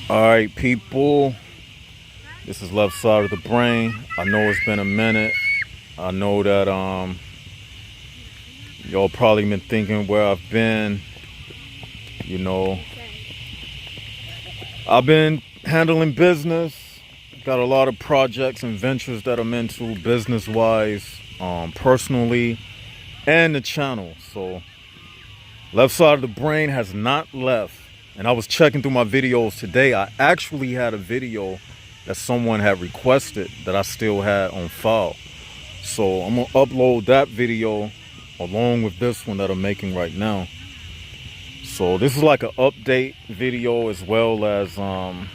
All right, people. This is Left Side of the Brain. I know it's been a minute. I know that y'all probably been thinking where I've been. You know, I've been handling business. Got a lot of projects and ventures that I'm into business-wise, personally, and the channel. So, Left Side of the Brain has not left. And I was checking through my videos today. I actually had a video that someone had requested that I still had on file. So I'm gonna upload that video along with this one that I'm making right now. So this is like an update video as well as, a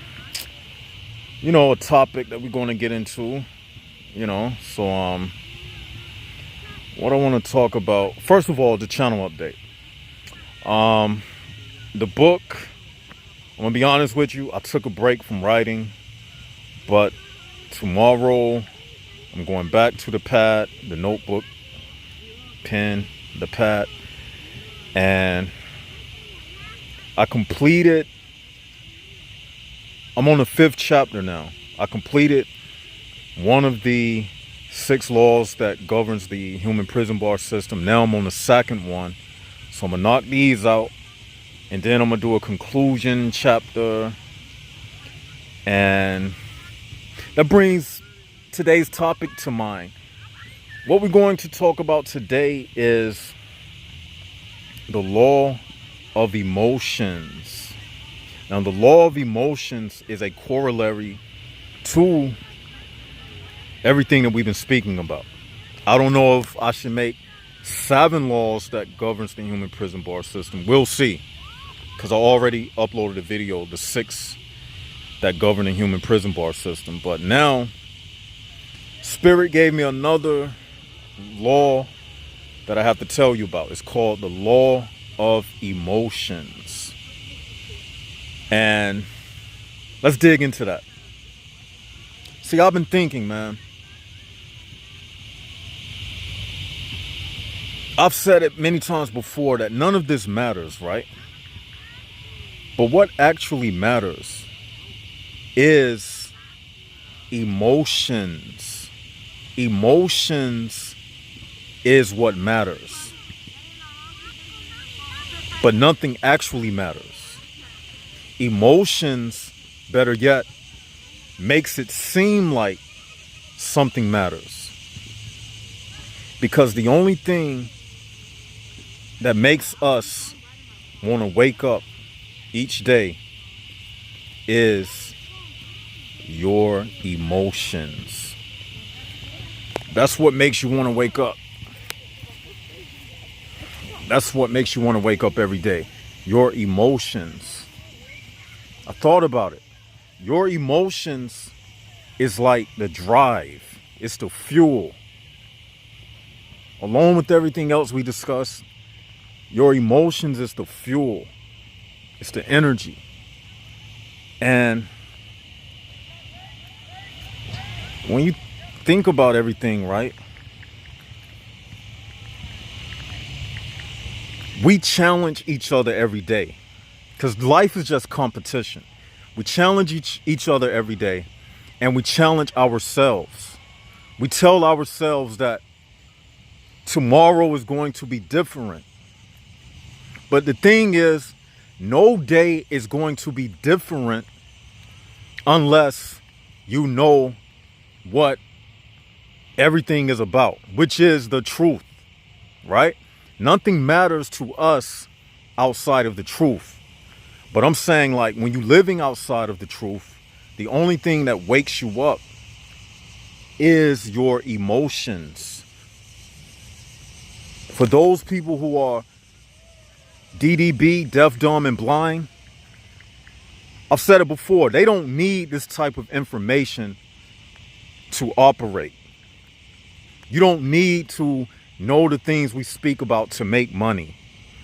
topic that we're gonna get into, So what I wanna talk about, first of all, the channel update. The book, I'm gonna be honest with you, I took a break from writing, but tomorrow I'm going back to the pad, the notebook, pen, the pad, and I'm on the 5th chapter now. I completed one of the 6 laws that governs the human prison bar system. Now I'm on the 2nd one. So I'm gonna knock these out, and then I'm gonna do a conclusion chapter. And that brings today's topic to mind. What we're going to talk about today is the law of emotions. Now, the law of emotions is a corollary to everything that we've been speaking about. I don't know if I should make 7 laws that governs the human prison bar system. We'll see, because I already uploaded a video, the 6 that govern the human prison bar system. But now, Spirit gave me another law that I have to tell you about. It's called the law of emotions. And let's dig into that. See, I've been thinking, man. I've said it many times before that none of this matters, right? But what actually matters is emotions. Emotions is what matters. But nothing actually matters. Emotions, better yet, makes it seem like something matters. Because the only thing that makes us want to wake up each day is your emotions. That's what makes you want to wake up. That's what makes you want to wake up every day. Your emotions. I thought about it. Your emotions is like the drive. It's the fuel. Along with everything else we discussed, your emotions is the fuel. It's the energy. And when you think about everything, right? We challenge each other every day. Because life is just competition. We challenge each other every day. And we challenge ourselves. We tell ourselves that tomorrow is going to be different. But the thing is, no day is going to be different unless you know what everything is about, which is the truth, right? Nothing matters to us outside of the truth. But I'm saying, like, when you're living outside of the truth, the only thing that wakes you up is your emotions. For those people who are DDB, deaf, dumb, and blind, I've said it before, they don't need this type of information to operate. You don't need to know the things we speak about to make money,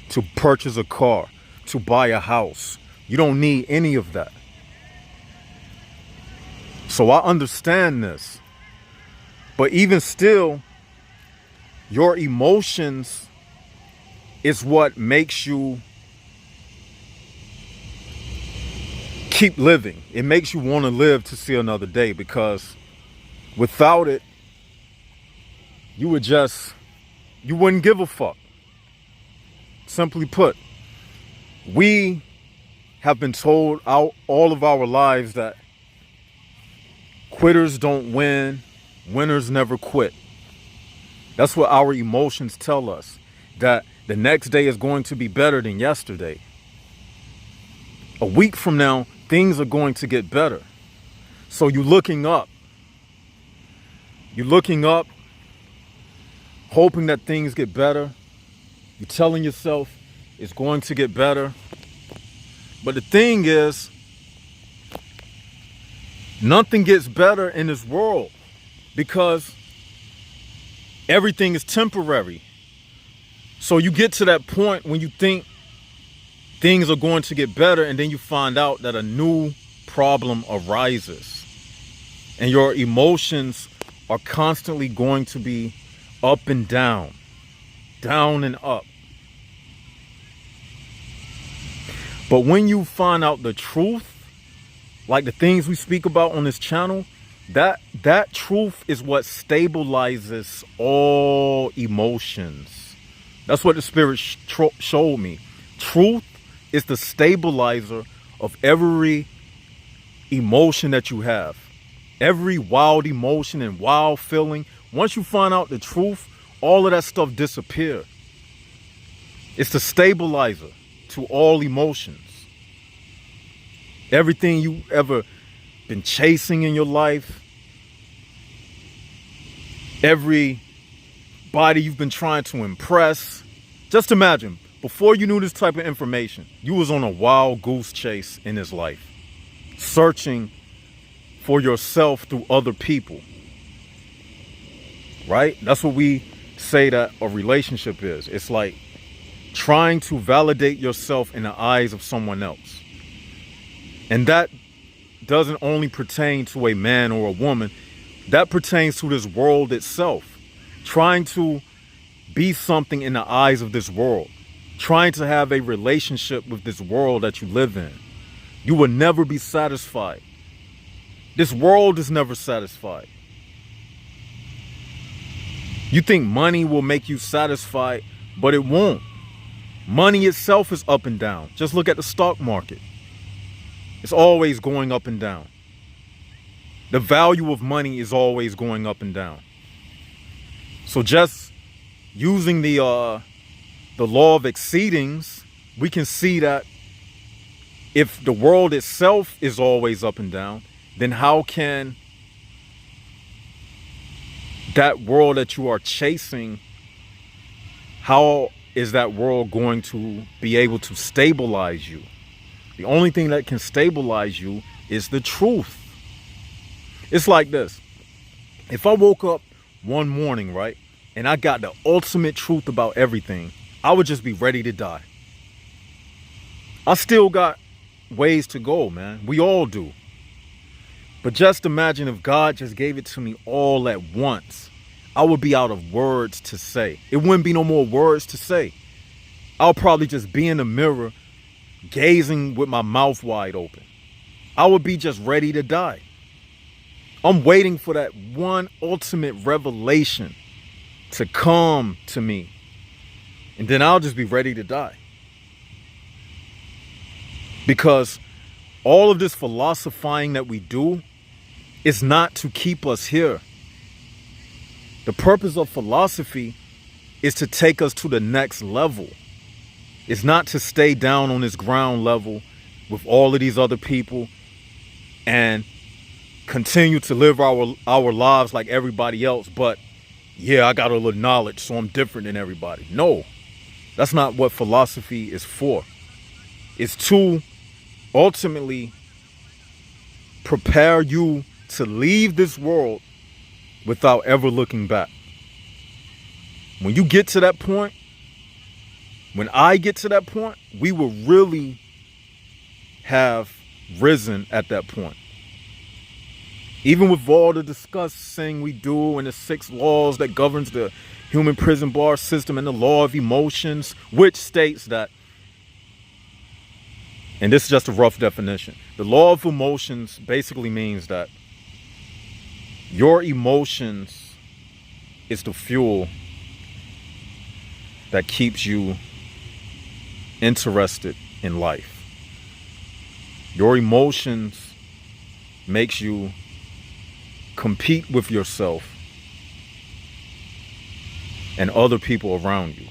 to purchase a car, to buy a house. You don't need any of that. So I understand this. But even still, your emotions is what makes you keep living. It makes you want to live to see another day, because without it, you wouldn't give a fuck. Simply put, we have been told all of our lives that quitters don't win, winners never quit. That's what our emotions tell us, that the next day is going to be better than yesterday. A week from now, things are going to get better. So you're looking up. You're looking up, hoping that things get better. You're telling yourself it's going to get better. But the thing is, nothing gets better in this world, because everything is temporary. So you get to that point when you think things are going to get better, and then you find out that a new problem arises. And your emotions are constantly going to be up and down and up. But when you find out the truth, like the things we speak about on this channel, that truth is what stabilizes all emotions. That's what the Spirit showed me. Truth is the stabilizer of every emotion that you have. Every wild emotion and wild feeling. Once you find out the truth, all of that stuff disappears. It's the stabilizer to all emotions. Everything you ever been chasing in your life, everybody you've been trying to impress. Just imagine, before you knew this type of information, you was on a wild goose chase in this life, searching for yourself through other people. Right? That's what we say that a relationship is. It's like trying to validate yourself in the eyes of someone else. And that doesn't only pertain to a man or a woman. That pertains to this world itself. Trying to be something in the eyes of this world. Trying to have a relationship with this world that you live in. You will never be satisfied. This world is never satisfied. You think money will make you satisfied, but it won't. Money itself is up and down. Just look at the stock market. It's always going up and down. The value of money is always going up and down. So just using the law of exceedings, we can see that if the world itself is always up and down, then how can that world that you are chasing, how is that world going to be able to stabilize you? The only thing that can stabilize you is the truth. It's like this. If I woke up one morning, right, and I got the ultimate truth about everything, I would just be ready to die. I still got ways to go, man. We all do. But just imagine if God just gave it to me all at once. I would be out of words to say. It wouldn't be no more words to say. I'll probably just be in the mirror, gazing with my mouth wide open. I would be just ready to die. I'm waiting for that one ultimate revelation to come to me. And then I'll just be ready to die. Because all of this philosophizing that we do is not to keep us here. The purpose of philosophy is to take us to the next level. It's not to stay down on this ground level with all of these other people and continue to live our lives like everybody else. But yeah, I got a little knowledge, so I'm different than everybody. No, that's not what philosophy is for. It's to ultimately prepare you to leave this world without ever looking back. When you get to that point, when I get to that point, we will really have risen at that point. Even with all the discussing we do and the 6 laws that governs the human prison bar system and the law of emotions, which states that, and this is just a rough definition, The law of emotions basically means that your emotions is the fuel that keeps you interested in life. Your emotions makes you compete with yourself and other people around you,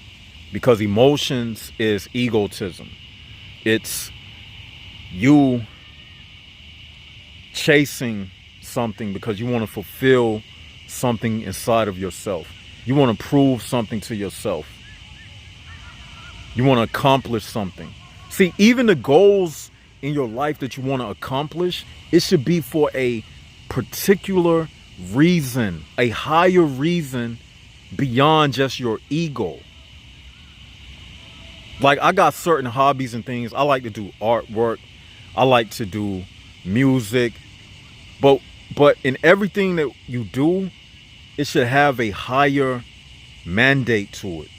because emotions is egotism. It's you chasing something because you want to fulfill something inside of yourself. You want to prove something to yourself. You want to accomplish something. See, even the goals in your life that you want to accomplish, it should be for a particular reason, a higher reason beyond just your ego. Like, I got certain hobbies and things. I like to do artwork. I like to do music. But in everything that you do, it should have a higher mandate to it.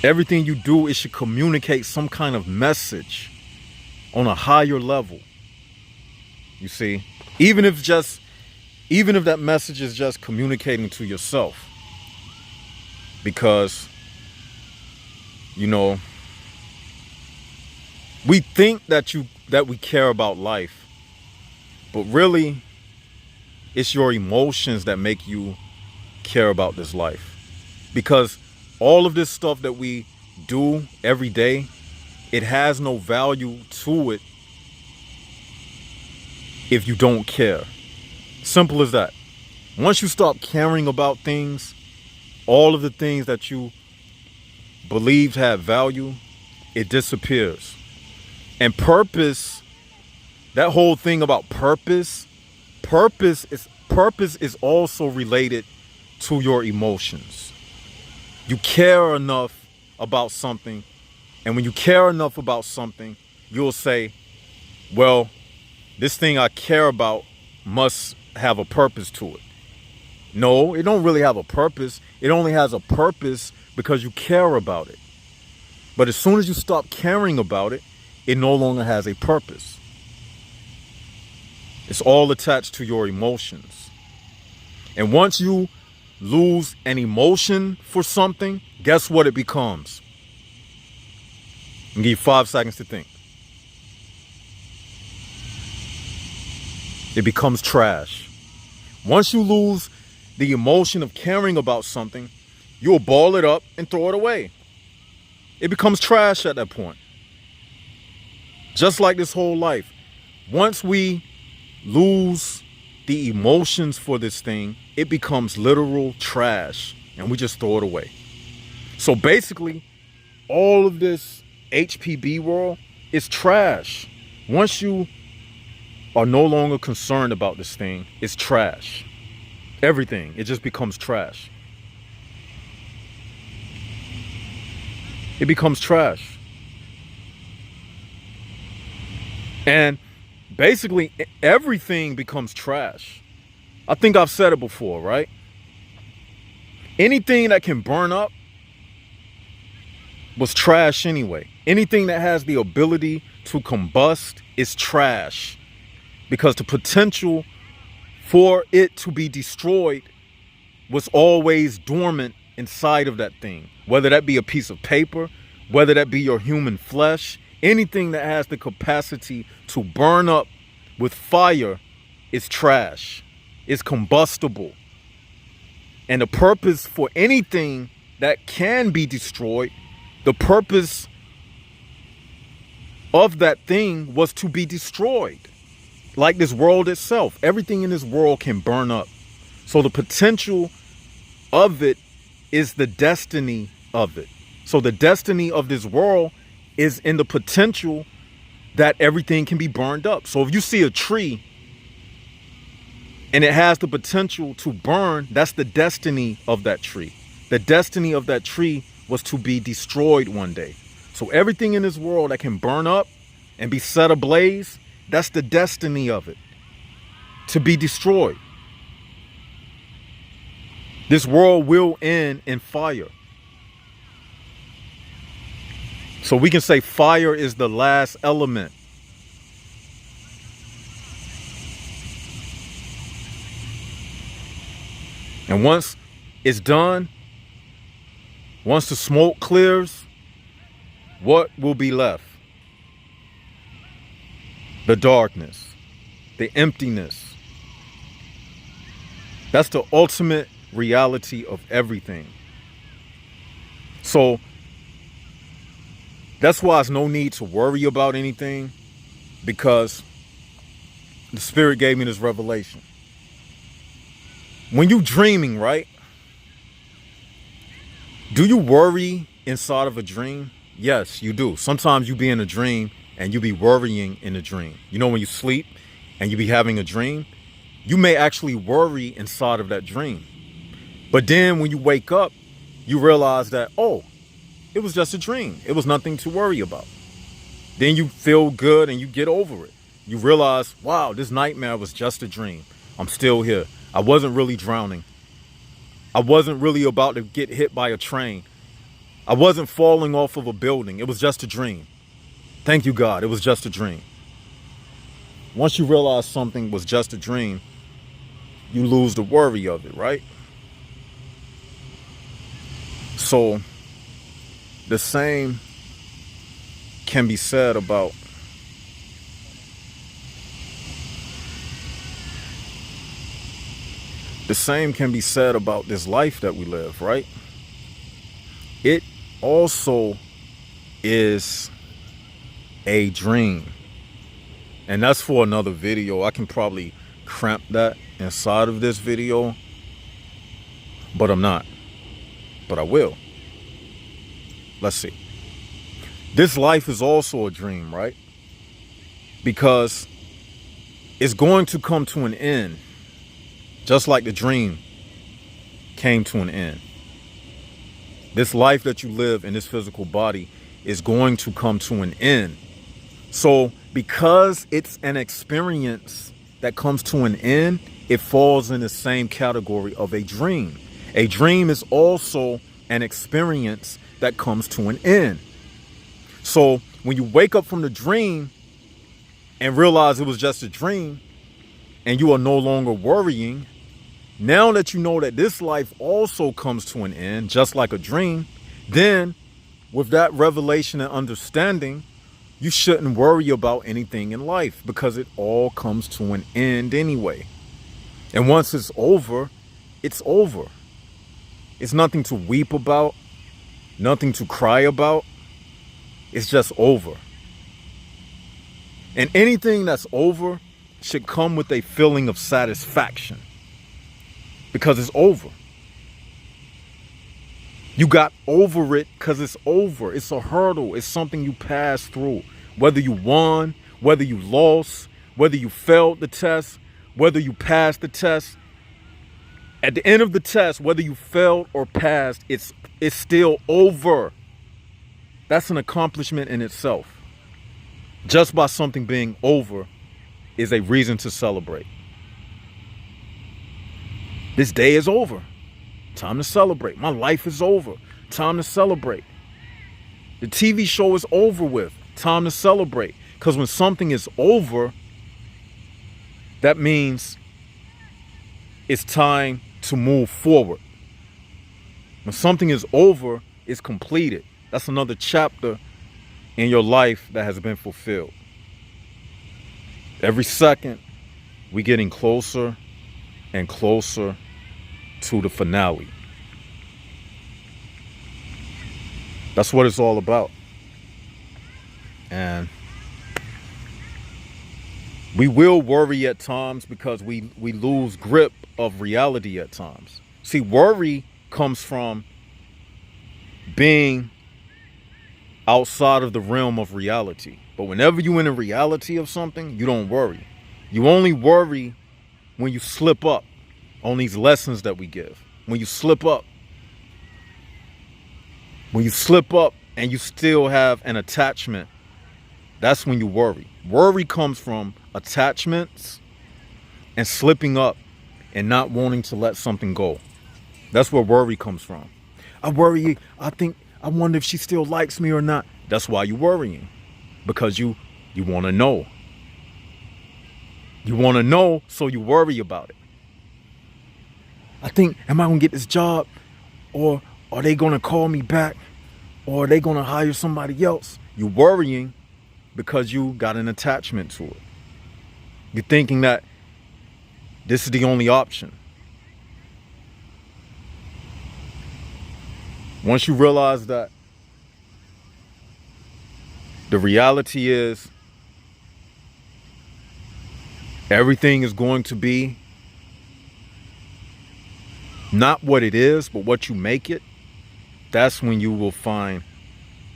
Everything you do, it should communicate some kind of message on a higher level. You see, even if that message is just communicating to yourself, because, you know, we think that we care about life, but really it's your emotions that make you care about this life. Because all of this stuff that we do every day, it has no value to it if you don't care. Simple as that. Once you stop caring about things, all of the things that you believed had value, it disappears. And purpose, that whole thing about purpose is also related to your emotions. You care enough about something, and when you care enough about something, you'll say, well, this thing I care about must have a purpose to it. No, it don't really have a purpose. It only has a purpose because you care about it. But as soon as you stop caring about it, it no longer has a purpose. It's all attached to your emotions. And once you lose an emotion for something, guess what it becomes? I'll give you 5 seconds to think. It becomes trash. Once you lose the emotion of caring about something, you'll ball it up and throw it away. It becomes trash at that point. Just like this whole life. Once we lose the emotions for this thing, it becomes literal trash, and we just throw it away. So basically, all of this HPB world is trash. Once you are no longer concerned about this thing, it's trash. Everything, it just becomes trash. It becomes trash. And basically, everything becomes trash. I think I've said it before, right? Anything that can burn up was trash anyway. Anything that has the ability to combust is trash, because the potential for it to be destroyed was always dormant inside of that thing. Whether that be a piece of paper, whether that be your human flesh, anything that has the capacity to burn up with fire is trash. It's combustible. And the purpose for anything that can be destroyed, the purpose of that thing was to be destroyed. Like this world itself, everything in this world can burn up. So the potential of it is the destiny of it. So the destiny of this world is in the potential that everything can be burned up. So if you see a tree and it has the potential to burn, that's the destiny of that tree. The destiny of that tree was to be destroyed one day. So everything in this world that can burn up and be set ablaze, that's the destiny of it, to be destroyed. This world will end in fire. So So we can say fire is the last element. And once it's done, once the smoke clears, what will be left? The darkness, the emptiness. That's the ultimate reality of everything. So that's why there's no need to worry about anything, because the Spirit gave me this revelation. When you dreaming, right? Do you worry inside of a dream? Yes, you do. Sometimes you be in a dream and you be worrying in a dream. You know, when you sleep and you be having a dream, you may actually worry inside of that dream. But then when you wake up, you realize that, oh, it was just a dream. It was nothing to worry about. Then you feel good and you get over it. You realize, wow, this nightmare was just a dream. I'm still here. I wasn't really drowning. I wasn't really about to get hit by a train. I wasn't falling off of a building. It was just a dream. Thank you, God. It was just a dream. Once you realize something was just a dream, you lose the worry of it, right? So the same can be said about this life that we live, right? It also is a dream. And that's for another video. I can probably cramp that inside of this video, but I'm not. But I will. Let's see. This life is also a dream, right? Because it's going to come to an end, just like the dream came to an end. This life that you live in this physical body is going to come to an end. So because it's an experience that comes to an end, it falls in the same category of a dream. A dream is also an experience that comes to an end. So when you wake up from the dream and realize it was just a dream and you are no longer worrying, now that you know that this life also comes to an end, just like a dream, then with that revelation and understanding, you shouldn't worry about anything in life because it all comes to an end anyway. And once it's over, it's over. It's nothing to weep about, nothing to cry about. It's just over. And anything that's over should come with a feeling of satisfaction because it's over. You got over it because it's over. It's a hurdle. It's something you pass through. Whether you won, whether you lost, whether you failed the test, whether you passed the test. At the end of the test, whether you failed or passed, it's still over. That's an accomplishment in itself. Just by something being over is a reason to celebrate. This day is over. Time to celebrate. My life is over. Time to celebrate. The TV show is over with. Time to celebrate. Because when something is over, that means it's time to move forward. When something is over, it's completed. That's another chapter in your life that has been fulfilled. Every second, we're getting closer and closer to the finale. That's what it's all about. And we will worry at times because we lose grip of reality at times. See, worry comes from being outside of the realm of reality. But whenever you're in a reality of something, you don't worry. You only worry when you slip up on these lessons that we give. When you slip up. When you slip up and you still have an attachment, that's when you worry. Worry comes from attachments and slipping up and not wanting to let something go. That's where worry comes from. I worry, I wonder if she still likes me or not. That's why you're worrying, because you want to know. You want to know, so you worry about it. I think, am I going to get this job? Or are they going to call me back? Or are they going to hire somebody else? You're worrying because you got an attachment to it. You're thinking that this is the only option. Once you realize that the reality is everything is going to be not what it is, but what you make it, that's when you will find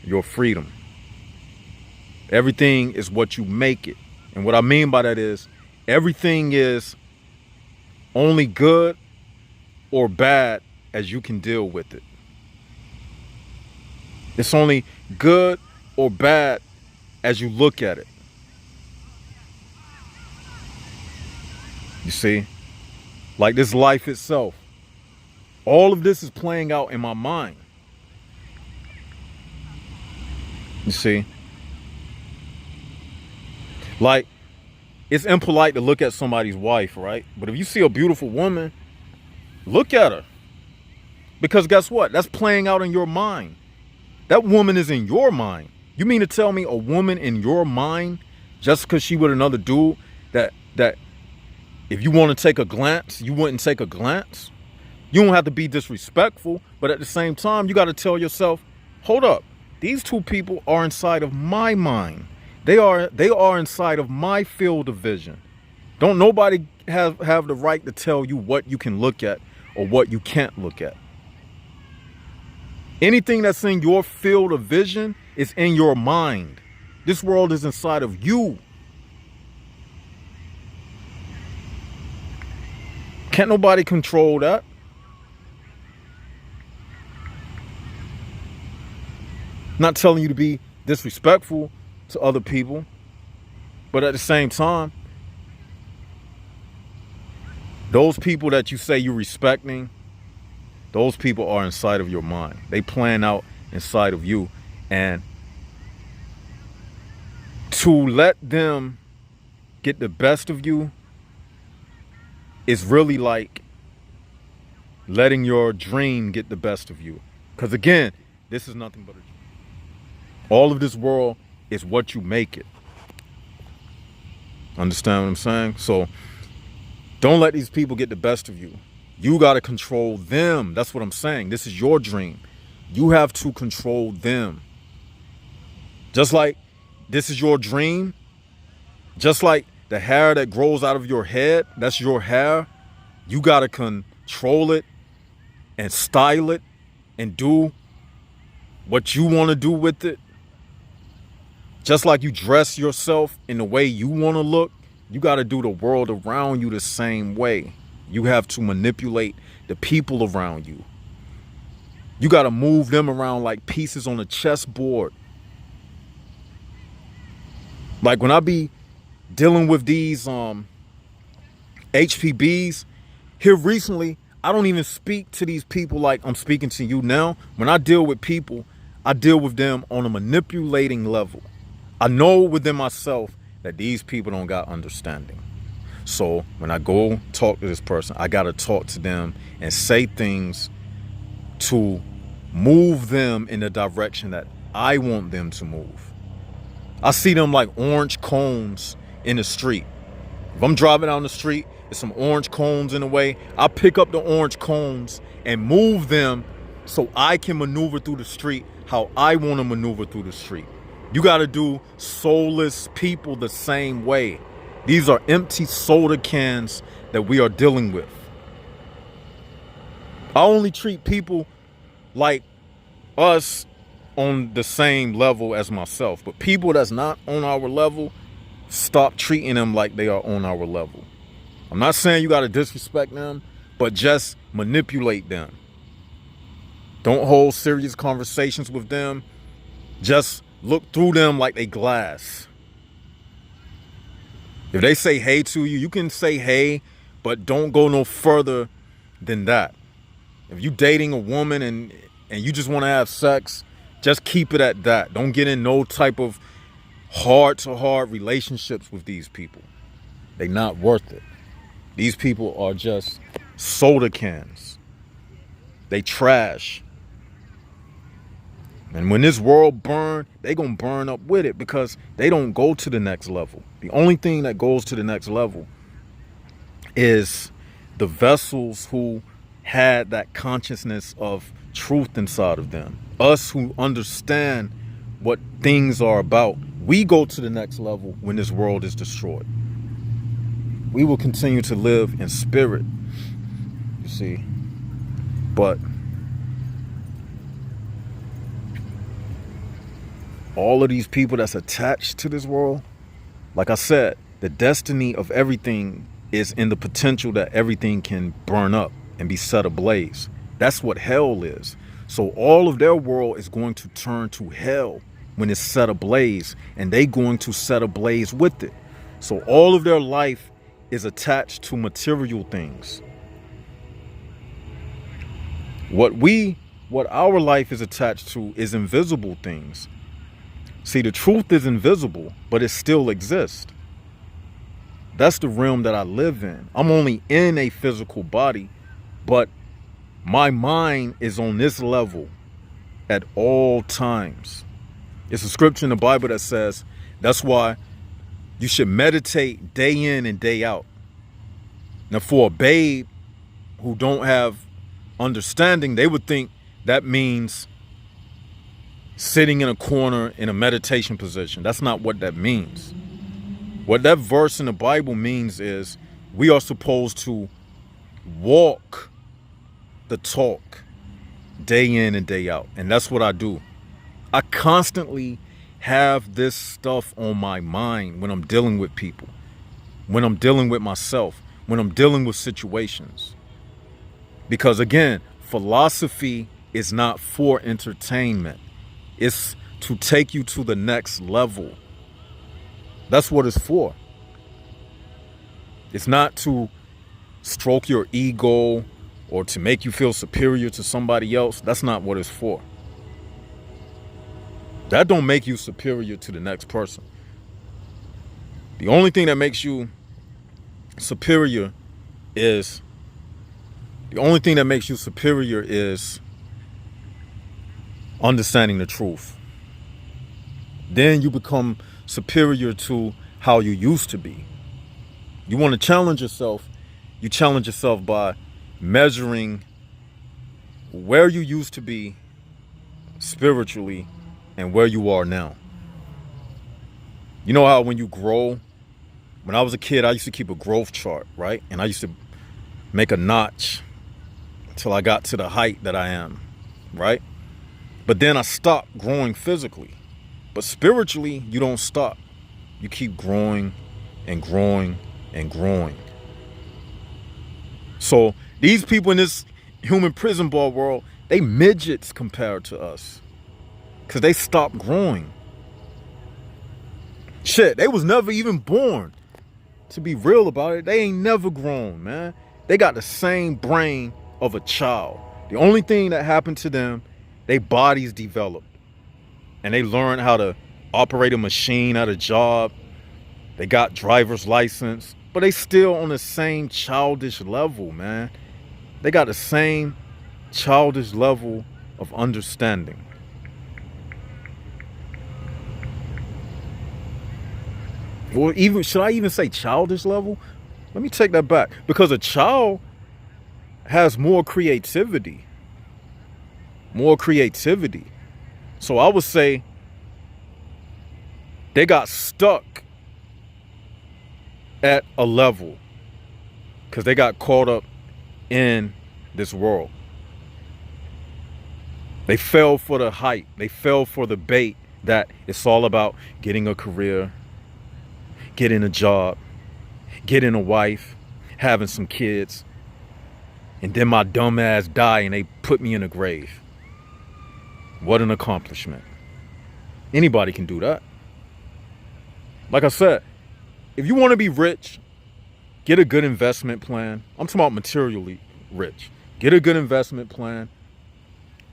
your freedom. Everything is what you make it. And what I mean by that is everything is only good or bad as you can deal with it. It's only good or bad as you look at it. You see? Like this life itself. All of this is playing out in my mind. You see? Like, it's impolite to look at somebody's wife, right? But if you see a beautiful woman, look at her. Because guess what? That's playing out in your mind. That woman is in your mind. You mean to tell me a woman in your mind, just because she with another dude, that if you want to take a glance, you wouldn't take a glance? You don't have to be disrespectful, but at the same time, you got to tell yourself, hold up, these two people are inside of my mind. They are inside of my field of vision. Don't nobody have the right to tell you what you can look at or what you can't look at. Anything that's in your field of vision is in your mind. This world is inside of you. Can't nobody control that. Not telling you to be disrespectful to other people, but at the same time, those people that you say you're respecting, those people are inside of your mind. They plan out inside of you. And to let them get the best of you is really like letting your dream get the best of you. Because again, this is nothing but a dream. All of this world is what you make it. Understand what I'm saying? So don't let these people get the best of you. You got to control them. That's what I'm saying. This is your dream. You have to control them. Just like this is your dream. Just like the hair that grows out of your head, that's your hair. You got to control it and style it and do what you want to do with it. Just like you dress yourself in the way you want to look, you got to do the world around you the same way. You have to manipulate the people around you. You got to move them around like pieces on a chessboard. Like when I be dealing with these HPBs here recently, I don't even speak to these people like I'm speaking to you now. When I deal with people, I deal with them on a manipulating level. I know within myself that these people don't got understanding. So when I go talk to this person, I got to talk to them and say things to move them in the direction that I want them to move. I see them like orange cones in the street. If I'm driving down the street, there's some orange cones in the way. I pick up the orange cones and move them so I can maneuver through the street how I want to maneuver through the street. You got to do soulless people the same way. These are empty soda cans that we are dealing with. I only treat people like us on the same level as myself. But people that's not on our level, stop treating them like they are on our level. I'm not saying you got to disrespect them, but just manipulate them. Don't hold serious conversations with them. Just look through them like they glass. If they say hey to you, you can say hey, but don't go no further than that. If you dating a woman and you just want to have sex, Just keep it at that. Don't get in no type of heart-to-heart relationships with these people. They're not worth it. These people are just soda cans. They trash. And when this world burn, they gonna burn up with it because they don't go to the next level. The only thing that goes to the next level is the vessels who had that consciousness of truth inside of them. Us who understand what things are about. We go to the next level when this world is destroyed. We will continue to live in spirit, you see. But all of these people that's attached to this world, like I said, the destiny of everything is in the potential that everything can burn up and be set ablaze. That's what hell is. So all of their world is going to turn to hell when it's set ablaze, and they going to set ablaze with it. So all of their life is attached to material things. What our life is attached to is invisible things. See, the truth is invisible, but it still exists. That's the realm that I live in. I'm only in a physical body, but my mind is on this level at all times. It's a scripture in the Bible that says that's why you should meditate day in and day out. Now, for a babe who don't have understanding, they would think that means sitting in a corner in a meditation position. That's not what that means. What that verse in the Bible means is we are supposed to walk the talk day in and day out. And that's what I do. I constantly have this stuff on my mind when I'm dealing with people, when I'm dealing with myself, when I'm dealing with situations. Because again, philosophy is not for entertainment. It's to take you to the next level. That's what it's for. It's not to stroke your ego or to make you feel superior to somebody else. That's not what it's for. That don't make you superior to the next person. The only thing that makes you superior is understanding the truth. Then you become superior to how you used to be. You want to challenge yourself. You challenge yourself by measuring where you used to be spiritually and where you are now. You know how when you grow, when I was a kid, I used to keep a growth chart, right? And I used to make a notch until I got to the height that I am, right? But then I stopped growing physically. But spiritually, you don't stop. You keep growing and growing and growing. So these people in this human prison ball world, they midgets compared to us. Because they stopped growing. Shit, they was never even born. To be real about it, they ain't never grown, man. They got the same brain of a child. The only thing that happened to them, their bodies developed. And they learned how to operate a machine at a job. They got driver's license. But they still on the same childish level, man. They got the same childish level of understanding. Or even, should I even say childish level? Let me take that back. Because a child has more creativity. More creativity. So I would say they got stuck at a level because they got caught up in this world. They fell for the hype. They fell for the bait that it's all about getting a career, getting a job, getting a wife, having some kids, and then my dumb ass die and they put me in a grave. What an accomplishment. Anybody can do that. Like I said, if you want to be rich, get a good investment plan. I'm talking about materially rich. Get a good investment plan.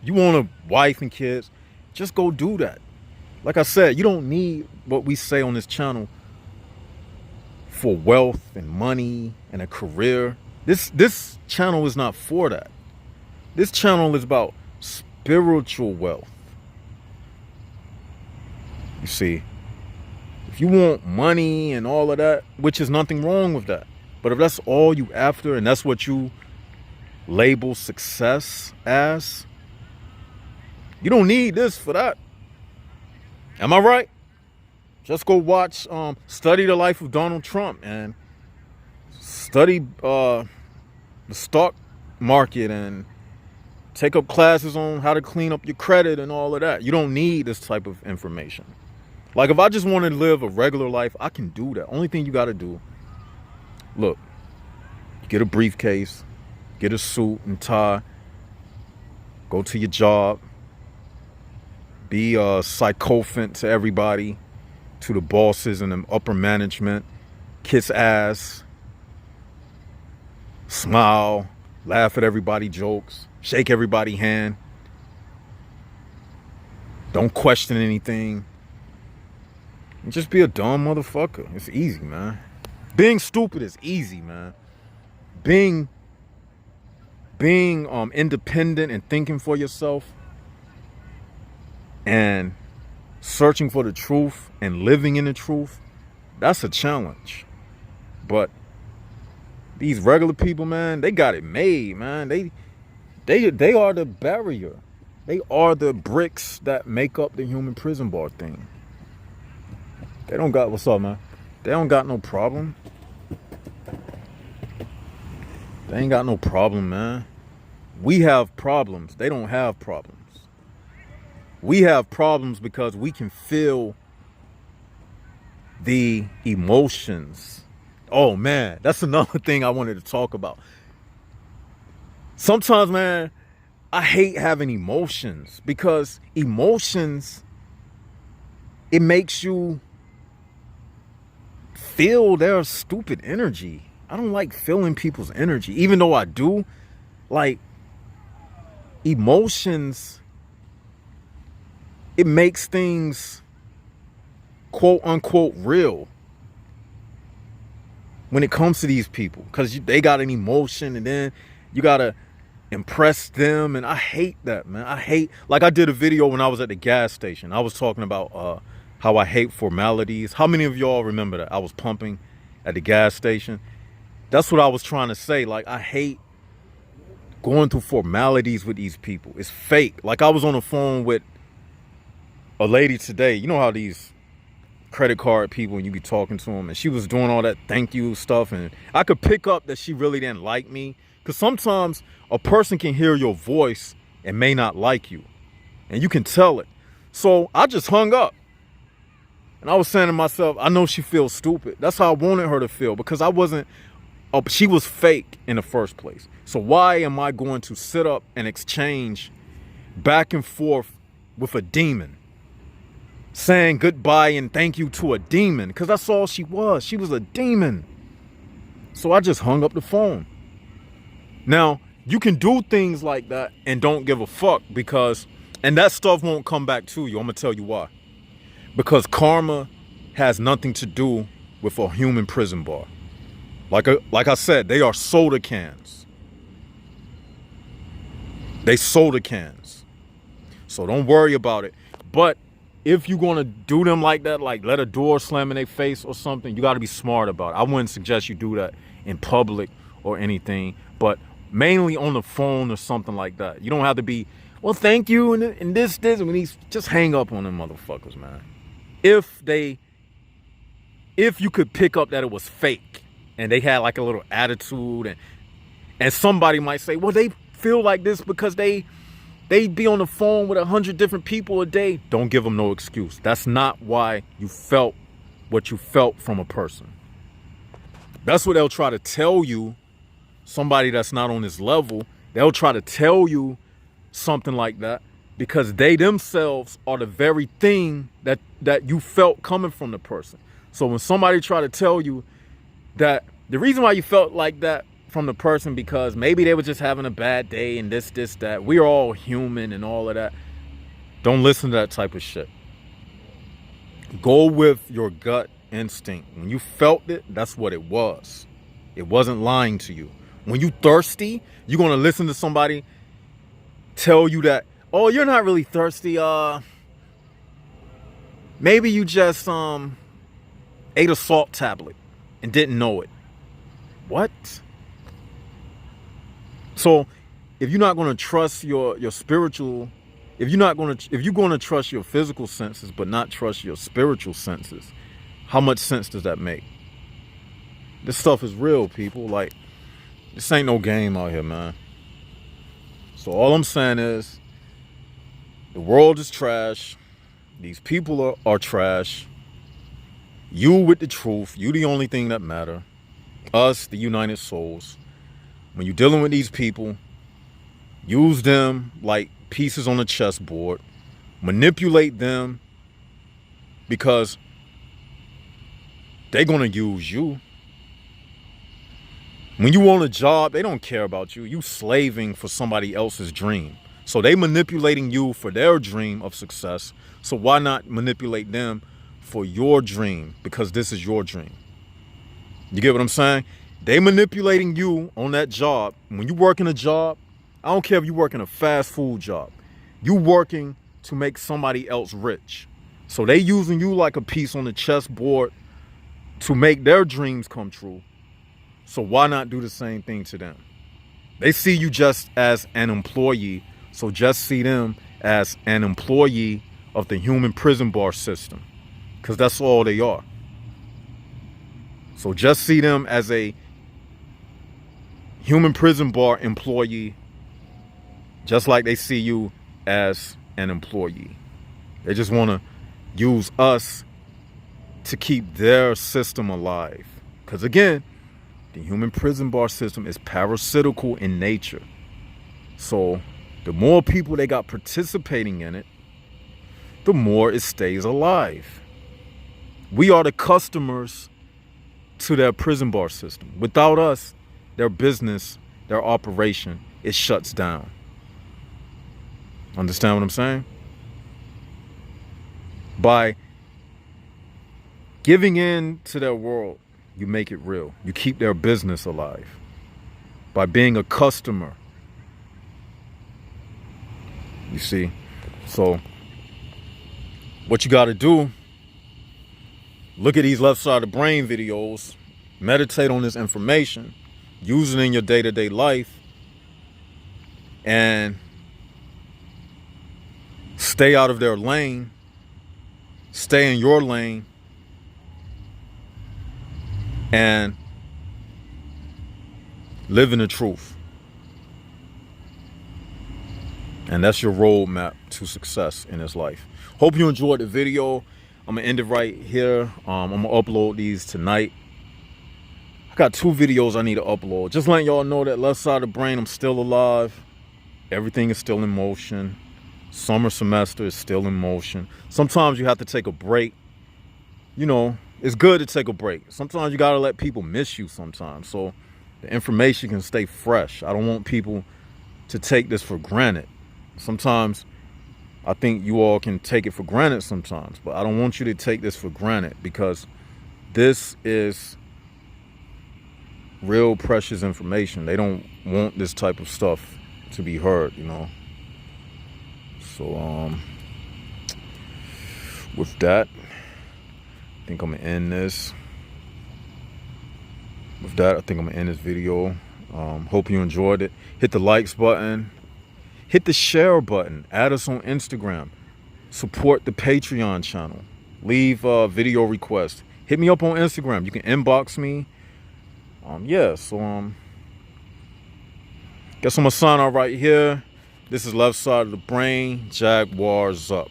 You want a wife and kids, Just go do that. Like I said, you don't need what we say on this channel for wealth and money and a career. This channel is not for that. This channel is about spiritual wealth. You see, if you want money and all of that, which is nothing wrong with that, but if that's all you after and that's what you label success as, you don't need this for that. Am I right? Just go watch, study the life of Donald Trump and study the stock market and take up classes on how to clean up your credit and all of that. You don't need this type of information. Like if I just want to live a regular life, I can do that. Only thing you got to do, look, get a briefcase, get a suit and tie, go to your job, be a sycophant to everybody, to the bosses and the upper management, kiss ass, smile, laugh at everybody jokes, shake everybody hand, don't question anything, and just be a dumb motherfucker. It's easy, man. Being stupid is easy, man. Being independent and thinking for yourself and searching for the truth and living in the truth, that's a challenge. But these regular people, man, they got it made, man. They are the barrier. They are the bricks that make up the human prison bar thing. They don't got, what's up, man? They don't got no problem. They ain't got no problem, man. We have problems. They don't have problems. We have problems because we can feel the emotions. Oh, man, that's another thing I wanted to talk about. Sometimes, man, I hate having emotions because emotions, it makes you feel their stupid energy. I don't like feeling people's energy, even though I do. Like, emotions, it makes things quote unquote real when it comes to these people, because they got an emotion and then you gotta impress them. And I hate that, man. I hate, like I did a video when I was at the gas station. I was talking about how I hate formalities. How many of y'all remember that? I was pumping at the gas station. That's what I was trying to say. Like, I hate going through formalities with these people. It's fake. Like, I was on the phone with a lady today. You know how these credit card people, and you be talking to them, and she was doing all that thank you stuff, and I could pick up that she really didn't like me, because sometimes a person can hear your voice and may not like you, and you can tell it. So I just hung up, and I was saying to myself, I know she feels stupid. That's how I wanted her to feel, because she was fake in the first place. So why am I going to sit up and exchange back and forth with a demon, saying goodbye and thank you to a demon? Because that's all she was. She was a demon. So I just hung up the phone. Now, you can do things like that and don't give a fuck, and that stuff won't come back to you. I'm going to tell you why. Because karma has nothing to do with a human prison bar. Like I said, they are soda cans. They soda cans. So don't worry about it. But if you're going to do them like that, like let a door slam in their face or something, you got to be smart about it. I wouldn't suggest you do that in public or anything, but mainly on the phone or something like that. You don't have to be, well, thank you, and this, and when just hang up on them motherfuckers, man. If you could pick up that it was fake and they had like a little attitude, and somebody might say, well, they feel like this because they be on the phone with 100 different people a day. Don't give them no excuse. That's not why you felt what you felt from a person. That's what they'll try to tell you. Somebody that's not on this level, they'll try to tell you something like that because they themselves are the very thing that you felt coming from the person. So when somebody try to tell you that the reason why you felt like that from the person, because maybe they were just having a bad day and this, that, we're all human and all of that. Don't listen to that type of shit. Go with your gut instinct. When you felt it, that's what it was. It wasn't lying to you. When you thirsty, you're going to listen to somebody tell you that, oh, you're not really thirsty. Maybe you just ate a salt tablet and didn't know it. What? So if you're not going to trust your spiritual, if you're going to trust your physical senses but not trust your spiritual senses, how much sense does that make? This stuff is real, people. Like, this ain't no game out here, man. So all I'm saying is, the world is trash. These people are trash. You with the truth. You the only thing that matter. Us, the United Souls. When you're dealing with these people, use them like pieces on a chessboard. Manipulate them, because they're going to use you. When you want a job, they don't care about you. You slaving for somebody else's dream. So they manipulating you for their dream of success. So why not manipulate them for your dream? Because this is your dream. You get what I'm saying? They manipulating you on that job. When you work in a job, I don't care if you work in a fast food job. You working to make somebody else rich. So they using you like a piece on the chessboard to make their dreams come true. So why not do the same thing to them? They see you just as an employee, so just see them as an employee of the human prison bar system, because that's all they are. So just see them as a human prison bar employee, just like they see you as an employee. They just want to use us to keep their system alive. Because again, the human prison bar system is parasitical in nature. So the more people they got participating in it, the more it stays alive. We are the customers to their prison bar system. Without us, their business, their operation, it shuts down. Understand what I'm saying? By giving in to their world, you make it real. You keep their business alive. By being a customer. You see? So, what you got to do, look at these left side of the brain videos, meditate on this information, use it in your day-to-day life, and stay out of their lane, stay in your lane, and live in the truth. And that's your roadmap to success in this life. Hope you enjoyed the video. I'm gonna end it right here. I'm gonna upload these tonight. I got 2 videos I need to upload. Just letting y'all know that left side of the brain, I'm still alive. Everything is still in motion. Summer semester is still in motion. Sometimes you have to take a break. You know, it's good to take a break. Sometimes you gotta let people miss you sometimes, so the information can stay fresh. I don't want people to take this for granted. Sometimes I think you all can take it for granted sometimes, but I don't want you to take this for granted, because this is real precious information. They don't want this type of stuff to be heard, you know. So with that, I think I'm gonna end this. With that, I think I'm gonna end this video. Hope you enjoyed it. Hit the likes button. Hit the share button. Add us on Instagram. Support the Patreon channel. Leave video requests. Hit me up on Instagram. You can inbox me. Guess I'm gonna sign out right here. This is Left Side of the Brain. Jaguars up.